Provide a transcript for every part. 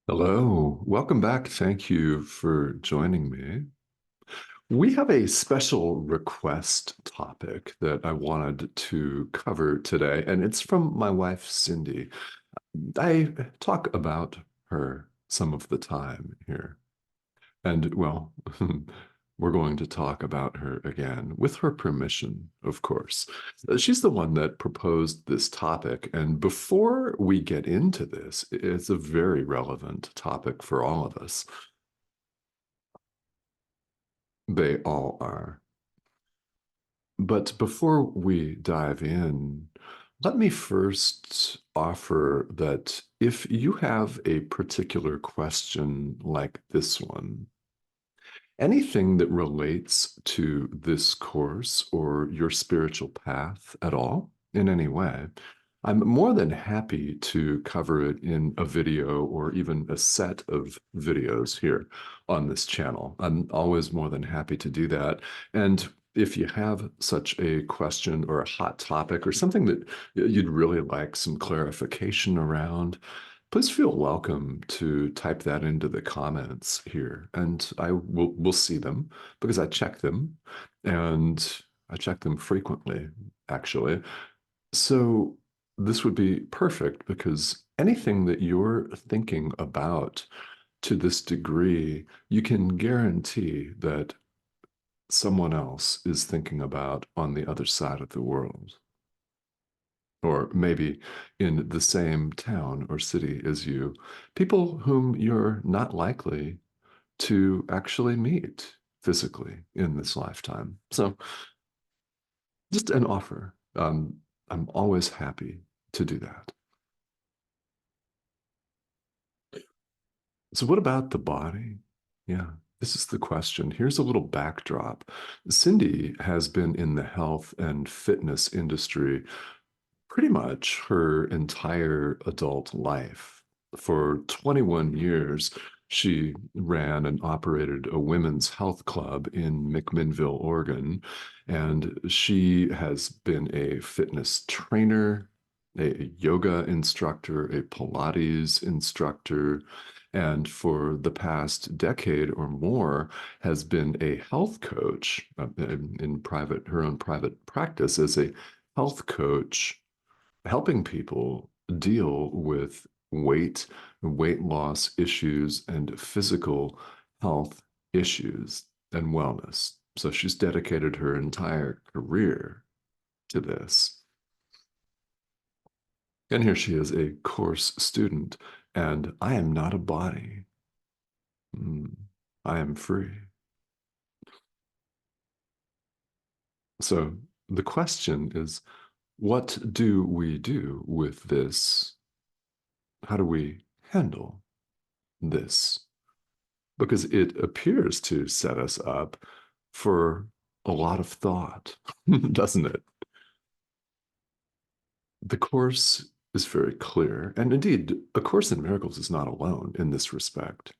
Hello, welcome back. Thank you for joining me. We have a special request topic that I wanted to cover today, and it's from my wife, Cindy. I talk about her some of the time here. And well, we're going to talk about her again, with her permission, of course. She's the one that proposed this topic. And before we get into this, it's a very relevant topic for all of us. They all are. But before we dive in, let me first offer that if you have a particular question like this one, anything that relates to this course or your spiritual path at all in any way, I'm more than happy to cover it in a video or even a set of videos here on this channel. I'm always more than happy to do that. And if you have such a question or a hot topic or something that you'd really like some clarification around, please feel welcome to type that into the comments here, and I will see them because I check them, and I check them frequently, actually. So this would be perfect because anything that you're thinking about to this degree, you can guarantee that someone else is thinking about on the other side of the world, or maybe in the same town or city as you, people whom you're not likely to actually meet physically in this lifetime. So, just an offer. I'm always happy to do that. So, what about the body? Yeah, this is the question. Here's a little backdrop. Cindy has been in the health and fitness industry pretty much her entire adult life. For 21 years, she ran and operated a women's health club in McMinnville, Oregon, and she has been a fitness trainer, a yoga instructor, a Pilates instructor, and for the past decade or more has been a health coach in private, her own private practice as a health coach, helping people deal with weight loss issues, and physical health issues and wellness. So she's dedicated her entire career to this. And here she is, a course student, and I am not a body. I am free. So the question is, what do we do with this? How do we handle this? Because it appears to set us up for a lot of thought, doesn't it? The Course is very clear, and indeed, A Course in Miracles is not alone in this respect.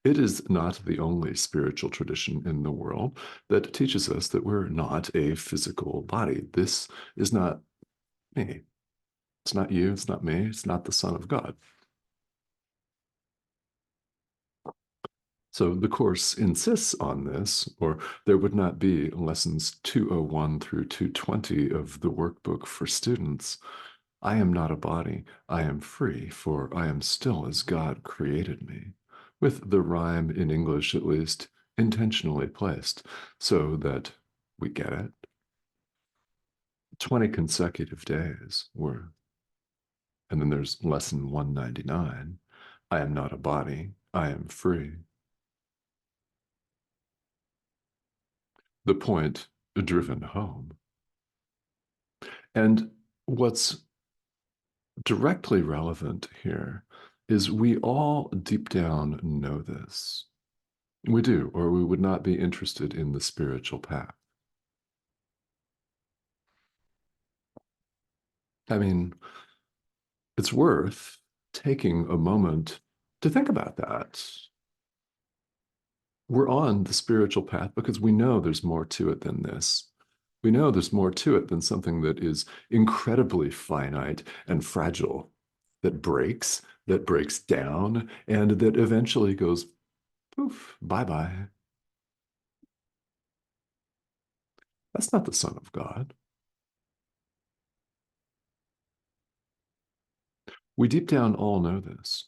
It is not the only spiritual tradition in the world that teaches us that we're not a physical body. This is not me. It's not you. It's not me. It's not the Son of God. So the Course insists on this, or there would not be lessons 201 through 220 of the workbook for students. I am not a body, I am free, for I am still as God created me, with the rhyme in English at least intentionally placed so that we get it. 20 consecutive days were, and then there's lesson 199. I am not a body, I am free. The point driven home. And what's directly relevant here is we all deep down know this. We do, or we would not be interested in the spiritual path. I mean, it's worth taking a moment to think about that. We're on the spiritual path because we know there's more to it than this. We know there's more to it than something that is incredibly finite and fragile, that breaks, that breaks down and that eventually goes poof, bye-bye. That's not the Son of God. We deep down all know this.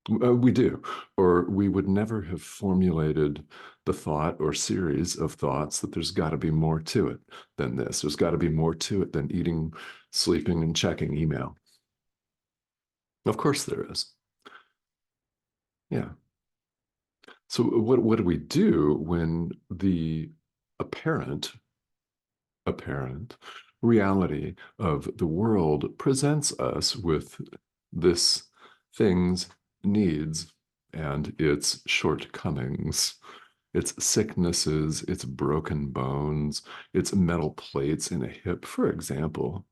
We do, or we would never have formulated the thought or series of thoughts that there's got to be more to it than this. There's got to be more to it than eating, sleeping, and checking email. Of course there is. Yeah. So what do we do when the apparent apparent reality of the world presents us with this thing's needs and its shortcomings, its sicknesses, its broken bones, its metal plates in a hip, for example,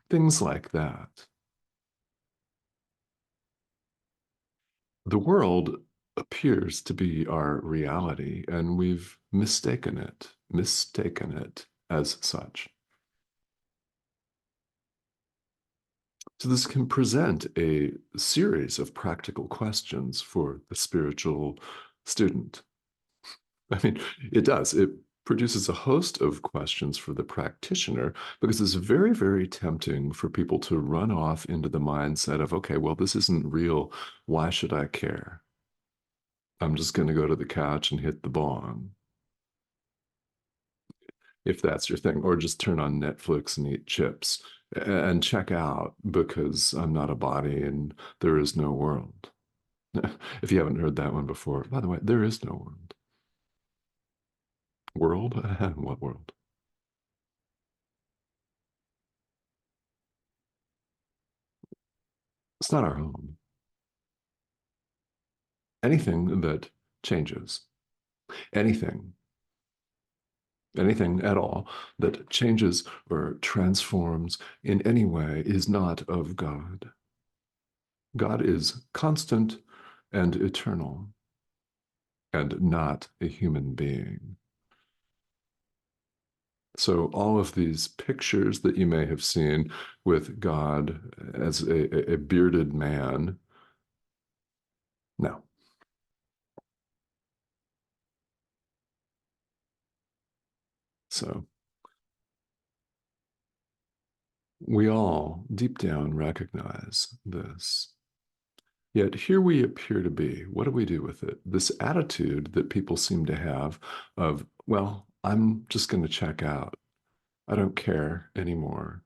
things like that. The world appears to be our reality, and we've mistaken it as such. So this can present a series of practical questions for the spiritual student. I mean, it does. It produces a host of questions for the practitioner because it's very, very tempting for people to run off into the mindset of, okay, well, this isn't real. Why should I care? I'm just going to go to the couch and hit the bong, if that's your thing, or just turn on Netflix and eat chips and check out because I'm not a body and there is no world. If you haven't heard that one before, by the way, there is no world. World? What world? It's not our home. Anything that changes, anything, anything at all that changes or transforms in any way is not of God. God is constant and eternal and not a human being. So all of these pictures that you may have seen with God as a bearded man, no. So we all deep down recognize this. Yet here we appear to be. What do we do with it? This attitude that people seem to have of, well, I'm just going to check out. I don't care anymore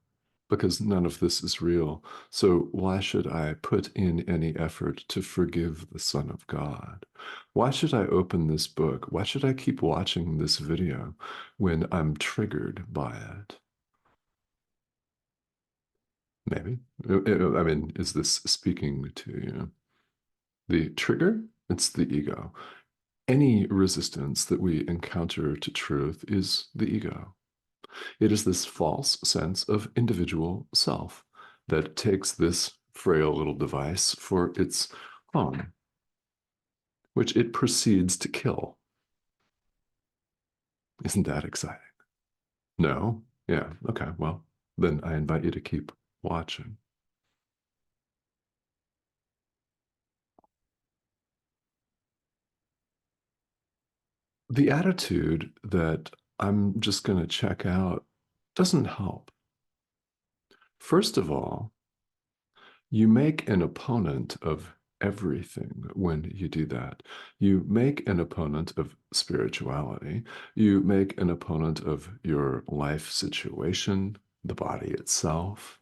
because none of this is real. So why should I put in any effort to forgive the Son of God? Why should I open this book? Why should I keep watching this video when I'm triggered by it? Maybe. I mean, is this speaking to you? The trigger? It's the ego. Any resistance that we encounter to truth is the ego. It is this false sense of individual self that takes this frail little device for its home, which it proceeds to kill. Isn't that exciting? No? Yeah. Okay. Well, then I invite you to keep watching. The attitude that I'm just going to check out doesn't help. First of all, you make an opponent of everything when you do that. You make an opponent of spirituality. You make an opponent of your life situation, the body itself.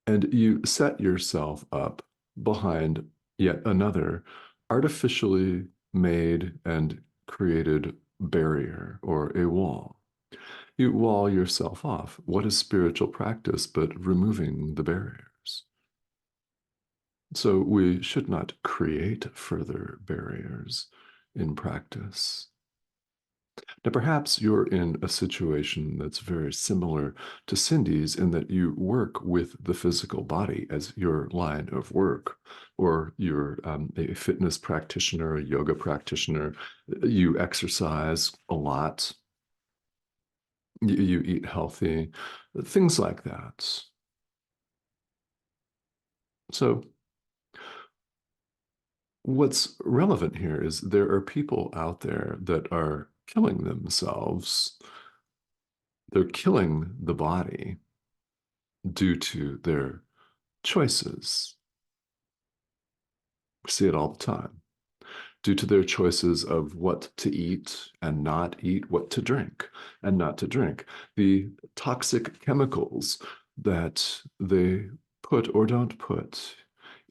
And you set yourself up behind yet another artificially made and created barrier or a wall. You wall yourself off. What is spiritual practice but removing the barriers? So we should not create further barriers in practice. Now, perhaps you're in a situation that's very similar to Cindy's in that you work with the physical body as your line of work, or you're a fitness practitioner, a yoga practitioner, you exercise a lot, you eat healthy, things like that. So, what's relevant here is there are people out there that are killing themselves. They're killing the body due to their choices. We see it all the time. Due to their choices of what to eat and not eat, what to drink and not to drink, the toxic chemicals that they put or don't put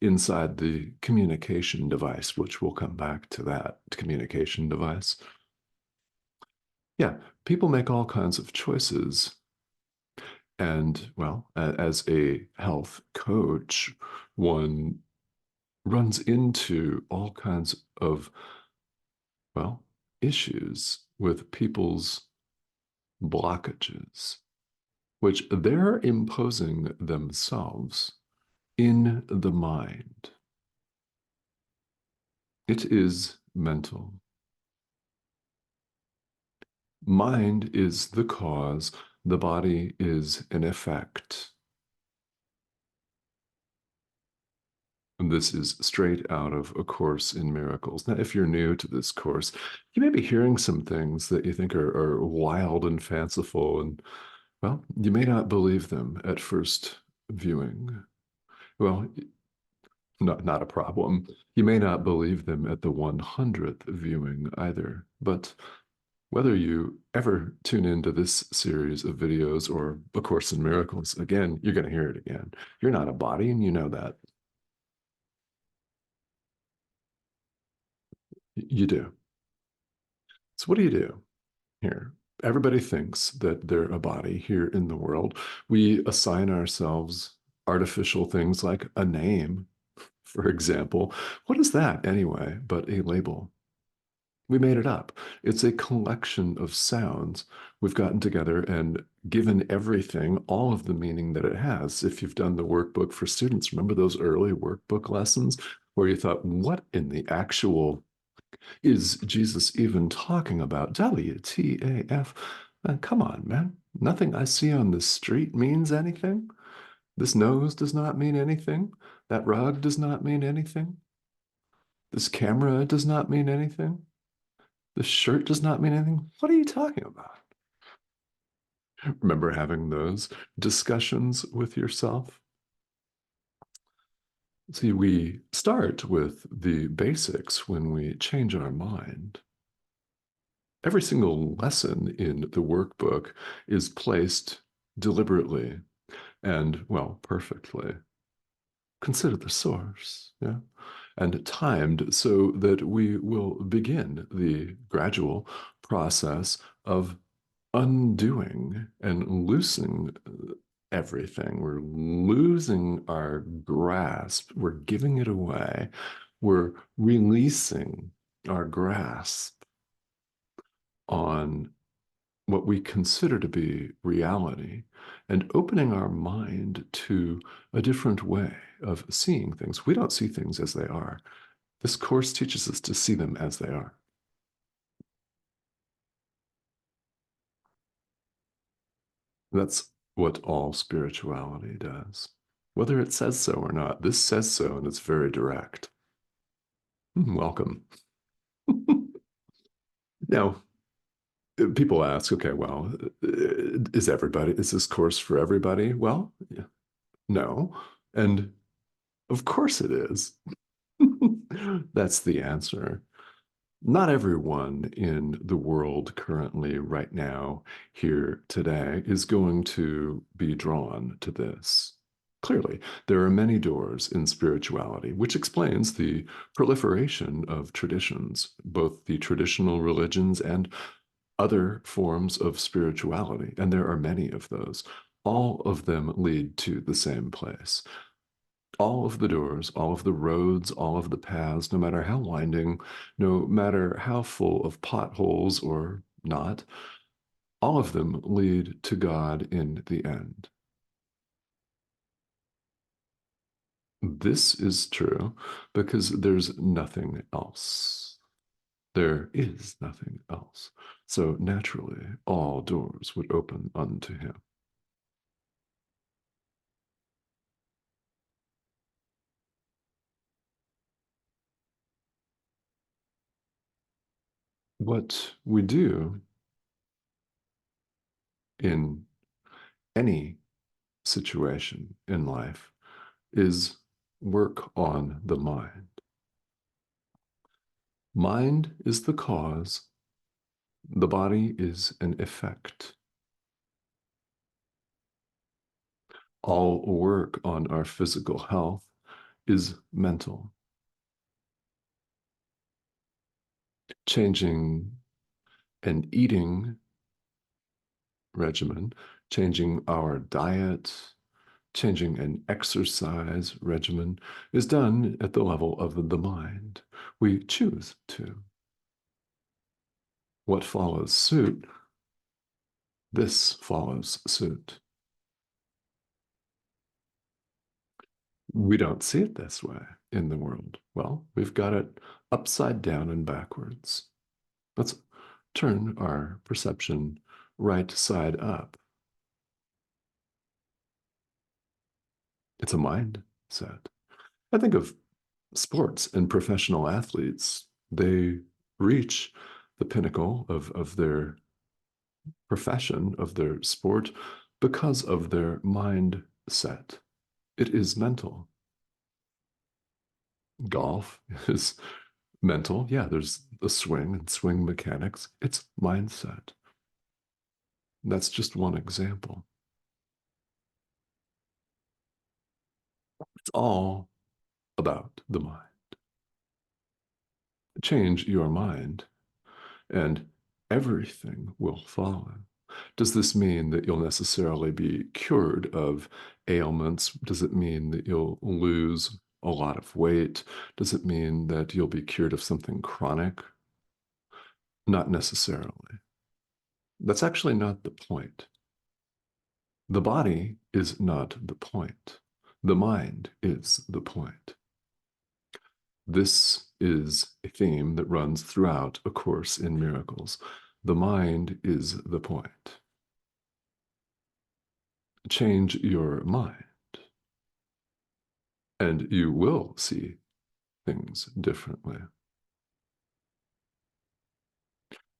inside the communication device, which we'll come back to that communication device. Yeah, people make all kinds of choices. And well, as a health coach, one runs into all kinds of, well, issues with people's blockages, which they're imposing themselves in the mind. It is mental. Mind is the cause, the body is an effect. And this is straight out of A Course in Miracles. Now, if you're new to this course, you may be hearing some things that you think are wild and fanciful, and well, you may not believe them at first viewing. Well, not a problem. You may not believe them at the 100th viewing either. But whether you ever tune into this series of videos or A Course in Miracles, again, you're going to hear it again. You're not a body, and you know that. You do. So what do you do here? Everybody thinks that they're a body here in the world. We assign ourselves artificial things like a name, for example. What is that anyway but a label? We made it up. It's a collection of sounds we've gotten together and given everything all of the meaning that it has. If you've done the workbook for students, remember those early workbook lessons where you thought, what in the actual is Jesus even talking about? WTAF? Come on, man. Nothing I see on the street means anything. This nose does not mean anything. That rug does not mean anything. This camera does not mean anything. This shirt does not mean anything. What are you talking about? Remember having those discussions with yourself? See, we start with the basics when we change our mind. Every single lesson in the workbook is placed deliberately and, well, perfectly. Consider the source, yeah, and timed so that we will begin the gradual process of undoing and loosening everything. We're losing our grasp. We're giving it away. We're releasing our grasp on what we consider to be reality and opening our mind to a different way of seeing things. We don't see things as they are. This course teaches us to see them as they are. That's what all spirituality does. Whether it says so or not, this says so, and it's very direct. Welcome. Now, people ask, okay, well, is this course for everybody? Well, yeah, no. And of course it is. That's the answer. Not everyone in the world currently, right now, here today, is going to be drawn to this. Clearly, there are many doors in spirituality, which explains the proliferation of traditions, both the traditional religions and other forms of spirituality. And there are many of those. All of them lead to the same place. All of the doors, all of the roads, all of the paths, no matter how winding, no matter how full of potholes or not, all of them lead to God in the end. This is true because there's nothing else. There is nothing else. So naturally, all doors would open unto him. What we do in any situation in life is work on the mind. Mind is the cause, the body is an effect. All work on our physical health is mental. Changing an eating regimen, changing our diet, changing an exercise regimen is done at the level of the mind. We choose to. What follows suit? This follows suit. We don't see it this way in the world. Well, we've got it upside down and backwards. Let's turn our perception right side up. It's a mindset. I think of sports and professional athletes. They reach the pinnacle of their profession, of their sport, because of their mindset. It is mental. Golf is mental. Yeah, there's the swing and swing mechanics. It's mindset. That's just one example. It's all about the mind. Change your mind, and everything will follow. Does this mean that you'll necessarily be cured of ailments? Does it mean that you'll lose a lot of weight? Does it mean that you'll be cured of something chronic? Not necessarily. That's actually not the point. The body is not the point. The mind is the point. This is a theme that runs throughout A Course in Miracles. The mind is the point. Change your mind, and you will see things differently.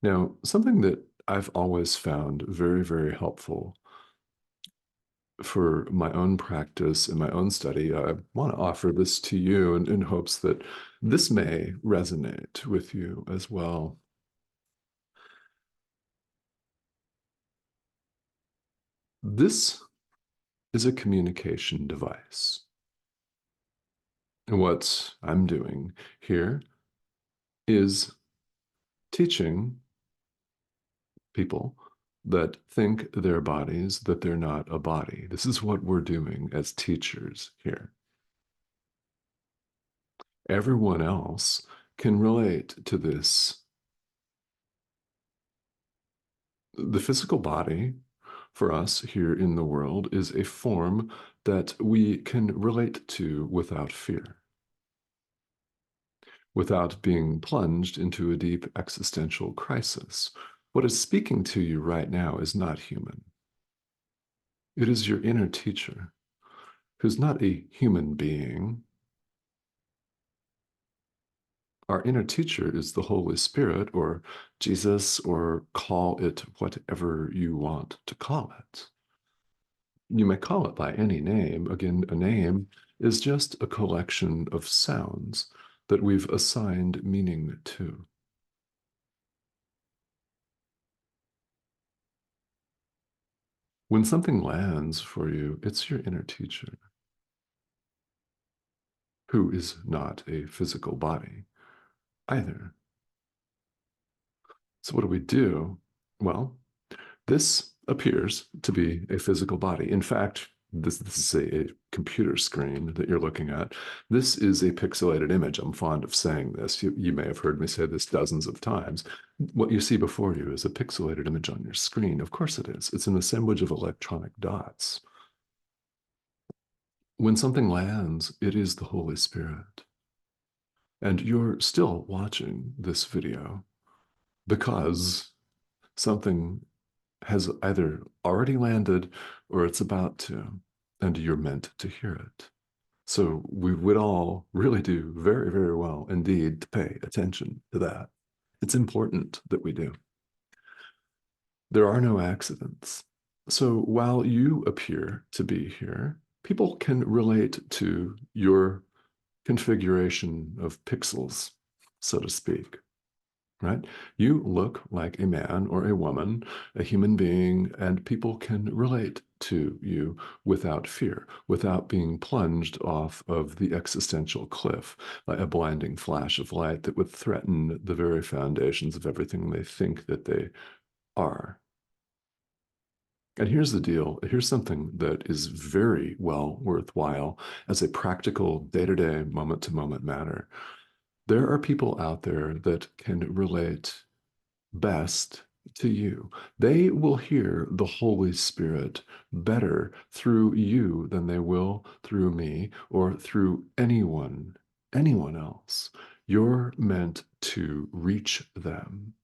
Now, something that I've always found very, very helpful for my own practice and my own study, I want to offer this to you in hopes that this may resonate with you as well. This is a communication device. And what I'm doing here is teaching people that think they're bodies, that they're not a body. This is what we're doing as teachers here. Everyone else can relate to this. The physical body for us here in the world is a form that we can relate to without fear, without being plunged into a deep existential crisis. What is speaking to you right now is not human. It is your inner teacher, who's not a human being. Our inner teacher is the Holy Spirit or Jesus, or call it whatever you want to call it. You may call it by any name. Again, a name is just a collection of sounds that we've assigned meaning to. When something lands for you, it's your inner teacher, who is not a physical body either. So what do we do? Well, this appears to be a physical body. In fact, this is a computer screen that you're looking at. This is a pixelated image. I'm fond of saying this. You may have heard me say this dozens of times. What you see before you is a pixelated image on your screen. Of course it is. It's an assemblage of electronic dots. When something lands, it is the Holy Spirit. And you're still watching this video because something has either already landed or it's about to, and you're meant to hear it. So we would all really do very, very well indeed to pay attention to that. It's important that we do. There are no accidents. So while you appear to be here, people can relate to your configuration of pixels, so to speak, right? You look like a man or a woman, a human being, and people can relate to you without fear, without being plunged off of the existential cliff by a blinding flash of light that would threaten the very foundations of everything they think that they are. And here's the deal. Here's something that is very well worthwhile as a practical day-to-day, moment-to-moment matter. There are people out there that can relate best to you. They will hear the Holy Spirit better through you than they will through me or through anyone else. You're meant to reach them.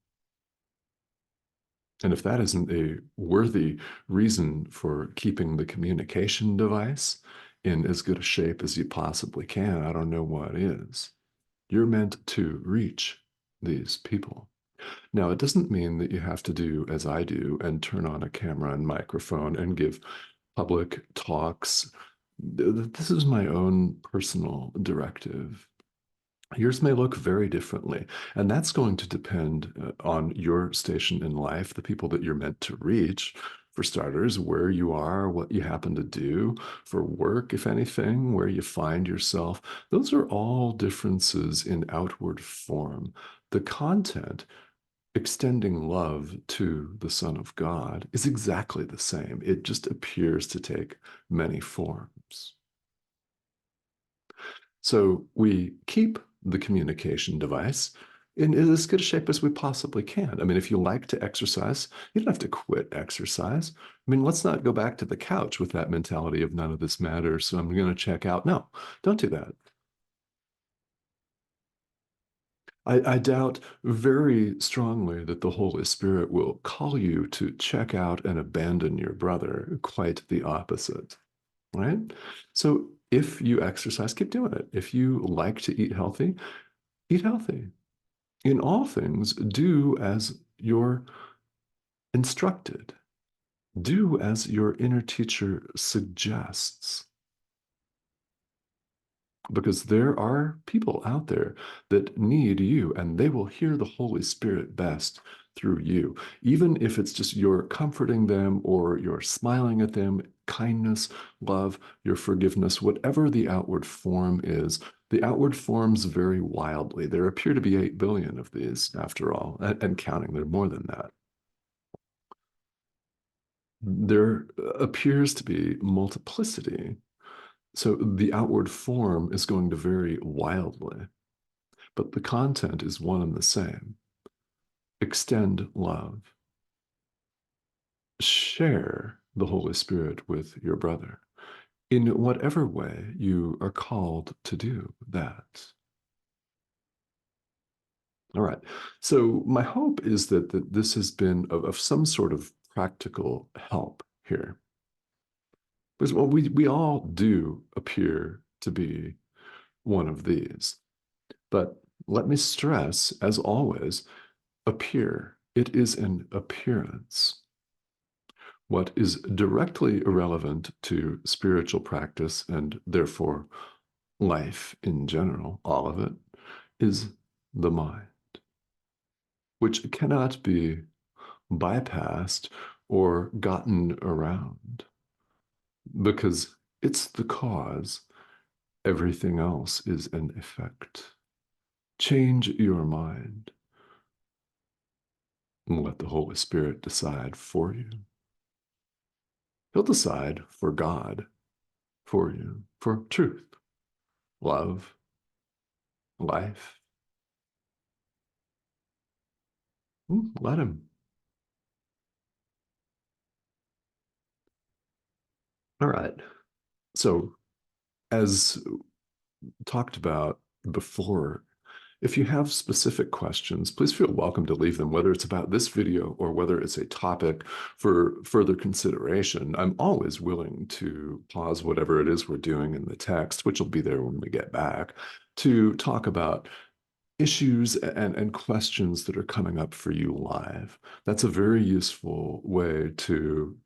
And if that isn't a worthy reason for keeping the communication device in as good a shape as you possibly can, I don't know what is. You're meant to reach these people. Now, it doesn't mean that you have to do as I do and turn on a camera and microphone and give public talks. This is my own personal directive. Yours may look very differently, and that's going to depend on your station in life, the people that you're meant to reach. For starters, where you are, what you happen to do for work, if anything, where you find yourself. Those are all differences in outward form. The content, extending love to the Son of God, is exactly the same. It just appears to take many forms. So we keep the communication device in as good a shape as we possibly can. I mean, if you like to exercise, you don't have to quit exercise. I mean, let's not go back to the couch with that mentality of none of this matters, so I'm going to check out. No, don't do that. I doubt very strongly that the Holy Spirit will call you to check out and abandon your brother. Quite the opposite, right? So if you exercise, keep doing it. If you like to eat healthy, eat healthy. In all things, do as you're instructed. Do as your inner teacher suggests. Because there are people out there that need you, and they will hear the Holy Spirit best through you. Even if it's just you're comforting them or you're smiling at them, kindness, love, your forgiveness, whatever the outward form is, the outward forms vary wildly. There appear to be 8 billion of these, after all, and counting. There are more than that. There appears to be multiplicity. So the outward form is going to vary wildly, but the content is one and the same. Extend love. Share the Holy Spirit with your brother in whatever way you are called to do that. All right. So my hope is that this has been of some sort of practical help here. Because well, we all do appear to be one of these. But let me stress, as always, appear. It is an appearance. What is directly irrelevant to spiritual practice and therefore life in general, all of it, is the mind, which cannot be bypassed or gotten around because it's the cause. Everything else is an effect. Change your mind and let the Holy Spirit decide for you. He'll decide for God, for you, for truth, love, life. Let him. All right. So, as talked about before, if you have specific questions, please feel welcome to leave them, whether it's about this video or whether it's a topic for further consideration. I'm always willing to pause whatever it is we're doing in the text, which will be there when we get back, to talk about issues and questions that are coming up for you live. That's a very useful way to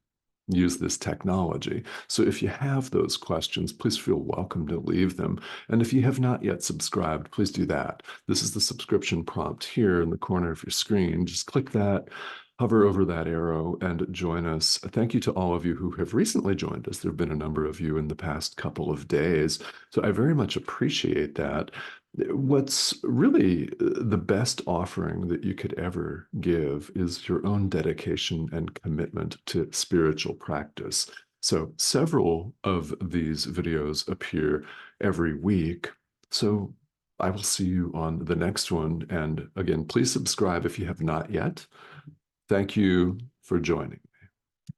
use this technology. So if you have those questions, please feel welcome to leave them. And if you have not yet subscribed, please do that. This is the subscription prompt here in the corner of your screen. Just click that, hover over that arrow, and join us. Thank you to all of you who have recently joined us. There have been a number of you in the past couple of days. So I very much appreciate that. What's really the best offering that you could ever give is your own dedication and commitment to spiritual practice. So several of these videos appear every week. So I will see you on the next one. And again, please subscribe if you have not yet. Thank you for joining.